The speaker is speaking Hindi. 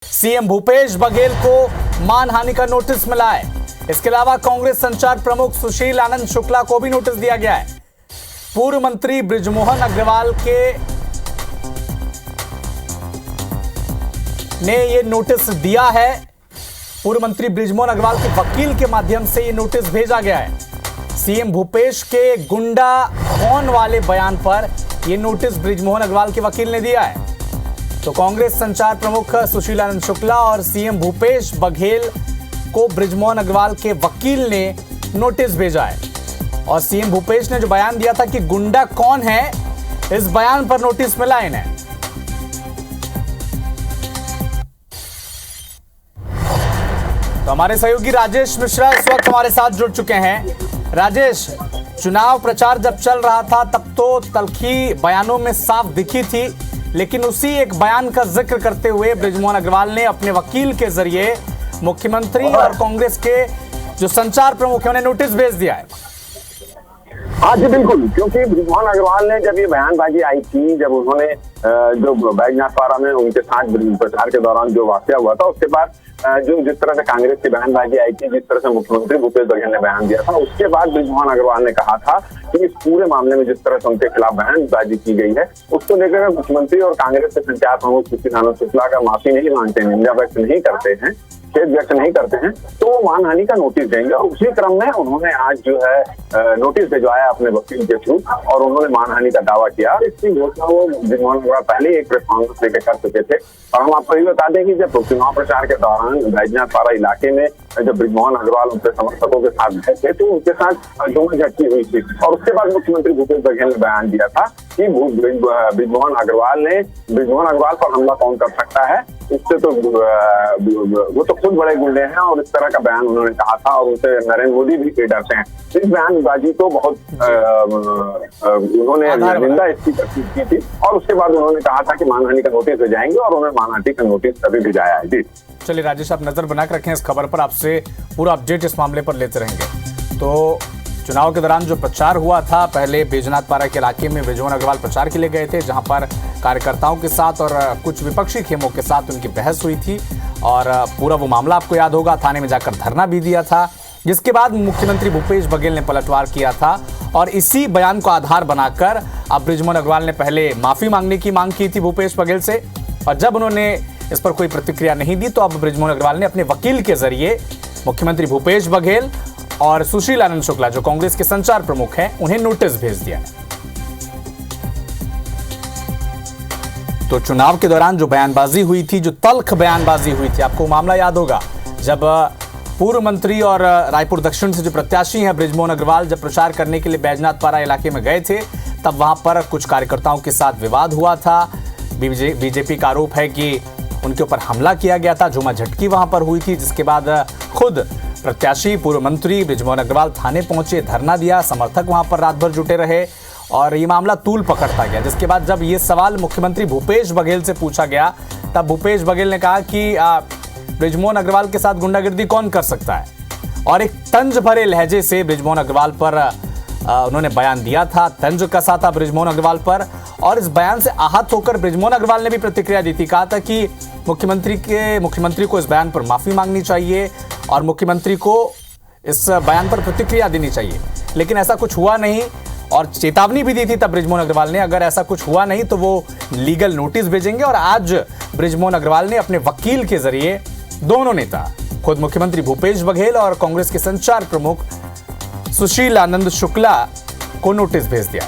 सीएम भूपेश बघेल को मानहानि का नोटिस मिला है। इसके अलावा कांग्रेस संचार प्रमुख सुशील आनंद शुक्ला को भी नोटिस दिया गया है। पूर्व मंत्री बृजमोहन अग्रवाल ने ये नोटिस दिया है। पूर्व मंत्री बृजमोहन अग्रवाल के वकील के माध्यम से ये नोटिस भेजा गया है। सीएम भूपेश के गुंडा कौन वाले बयान पर यह नोटिस बृजमोहन अग्रवाल के वकील ने दिया है। तो कांग्रेस संचार प्रमुख सुशील आनंद शुक्ला और सीएम भूपेश बघेल को बृजमोहन अग्रवाल के वकील ने नोटिस भेजा है। और सीएम भूपेश ने जो बयान दिया था कि गुंडा कौन है, इस बयान पर नोटिस मिला इन्हें। तो हमारे सहयोगी राजेश मिश्रा इस वक्त हमारे साथ जुड़ चुके हैं। राजेश, चुनाव प्रचार जब चल रहा था तब तो तल्खी बयानों में साफ दिखी थी, लेकिन उसी एक बयान का जिक्र करते हुए बृजमोहन अग्रवाल ने अपने वकील के जरिए मुख्यमंत्री और कांग्रेस के जो संचार प्रमुख हैं उन्हें नोटिस भेज दिया है। हाँ जी बिल्कुल, क्योंकि बृजमोहन अग्रवाल ने जब ये बयानबाजी आई थी, जब उन्होंने जो बैजनाथपारा में उनके साथ प्रचार के दौरान जो वाकया हुआ था, उसके बाद जो जिस तरह से कांग्रेस की बयानबाजी आई थी, जिस तरह से मुख्यमंत्री भूपेश बघेल ने बयान दिया था, उसके बाद बृजमोहन अग्रवाल ने कहा था कि इस पूरे मामले में जिस तरह से उनके खिलाफ बयानबाजी की गई है, उसको लेकर मुख्यमंत्री और कांग्रेस के संचार प्रमुख सुशील आनंद शुक्ला का माफी नहीं मांगते, निंदा व्यक्त नहीं करते हैं, खेद व्यक्त नहीं करते हैं, तो वो मानहानि का नोटिस देंगे। और उसी क्रम में उन्होंने आज जो है नोटिस भिजवाया अपने वकील के थ्रू और उन्होंने मानहानि का दावा किया। और इसकी घोषणा वो बृजमोहन अग्रवाल पहले एक प्रेस कॉन्फ्रेंस लेकर कर चुके थे। और हम आपको ये बता दें कि जब चुनाव प्रचार के दौरान बैजनाथपारा इलाके में जब बृजमोहन अग्रवाल उनके समर्थकों के साथ गए थे, तो उनके साथ झटकी हुई थी। और उसके बाद मुख्यमंत्री भूपेश बघेल ने बयान दिया था कि बृजमोहन अग्रवाल पर हमला कौन कर सकता है, इससे तो वो तो खुद बड़े गुंडे हैं। और इस तरह का बयान उन्होंने कहा था और उनसे नरेंद्र मोदी भी डरते हैं। इस बयानबाजी को बहुत उन्होंने निंदा इसकी की थी। और उसके बाद उन्होंने कहा था कि मानहानि का नोटिस भेजाएंगे और उन्होंने मानहानि का नोटिस अभी भिजाया है। जी चलिए राजेश, आप नजर बनाकर रखें इस खबर पर, आपसे पूरा अपडेट इस मामले पर लेते रहेंगे। तो चुनाव के दौरान जो प्रचार हुआ था, पहले बैजनाथपारा के इलाके में बृजमोहन अग्रवाल प्रचार के लिए गए थे, जहां पर कार्यकर्ताओं के साथ और कुछ विपक्षी खेमों के साथ उनकी बहस हुई थी। और पूरा वो मामला आपको याद होगा, थाने में जाकर धरना भी दिया था, जिसके बाद मुख्यमंत्री भूपेश बघेल ने पलटवार किया था। और इसी बयान को आधार बनाकर अब बृजमोहन अग्रवाल ने पहले माफी मांगने की मांग की थी भूपेश बघेल से, और जब उन्होंने इस पर कोई प्रतिक्रिया नहीं दी तो अब बृजमोहन अग्रवाल ने अपने वकील के जरिए मुख्यमंत्री भूपेश बघेल और सुशील आनंद शुक्ला जो कांग्रेस के संचार प्रमुख हैं उन्हें नोटिस भेज दिया। तो चुनाव के दौरान जो बयानबाजी हुई थी, जो तल्ख बयानबाजी हुई थी, आपको मामला याद होगा, जब पूर्व मंत्री और रायपुर दक्षिण से जो प्रत्याशी हैं बृजमोहन अग्रवाल जब प्रचार करने के लिए बैजनाथपारा इलाके में गए थे, तब वहां पर कुछ कार्यकर्ताओं के साथ विवाद हुआ था। बीजेपी का आरोप है कि उनके ऊपर हमला किया गया था, झूमाझटकी वहां पर हुई थी, जिसके बाद खुद प्रत्याशी पूर्व मंत्री बृजमोहन अग्रवाल थाने पहुंचे, धरना दिया, समर्थक वहां पर रात भर जुटे रहे और ये मामला तूल पकड़ता गया। जिसके बाद जब ये सवाल मुख्यमंत्री भूपेश बघेल से पूछा गया, तब भूपेश बघेल ने कहा कि बृजमोहन अग्रवाल के साथ गुंडागिर्दी कौन कर सकता है। और एक तंज भरे लहजे से बृजमोहन अग्रवाल पर उन्होंने बयान दिया था, तंज कसा था बृजमोहन अग्रवाल पर। और इस बयान से आहत होकर बृजमोहन अग्रवाल ने भी प्रतिक्रिया दी थी, कहा था कि मुख्यमंत्री को इस बयान पर माफी मांगनी चाहिए और मुख्यमंत्री को इस बयान पर प्रतिक्रिया देनी चाहिए। लेकिन ऐसा कुछ हुआ नहीं और चेतावनी भी दी थी तब बृजमोहन अग्रवाल ने, अगर ऐसा कुछ हुआ नहीं तो वो लीगल नोटिस भेजेंगे। और आज बृजमोहन अग्रवाल ने अपने वकील के जरिए दोनों नेता, खुद मुख्यमंत्री भूपेश बघेल और कांग्रेस के संचार प्रमुख सुशील आनंद शुक्ला को नोटिस भेज दिया।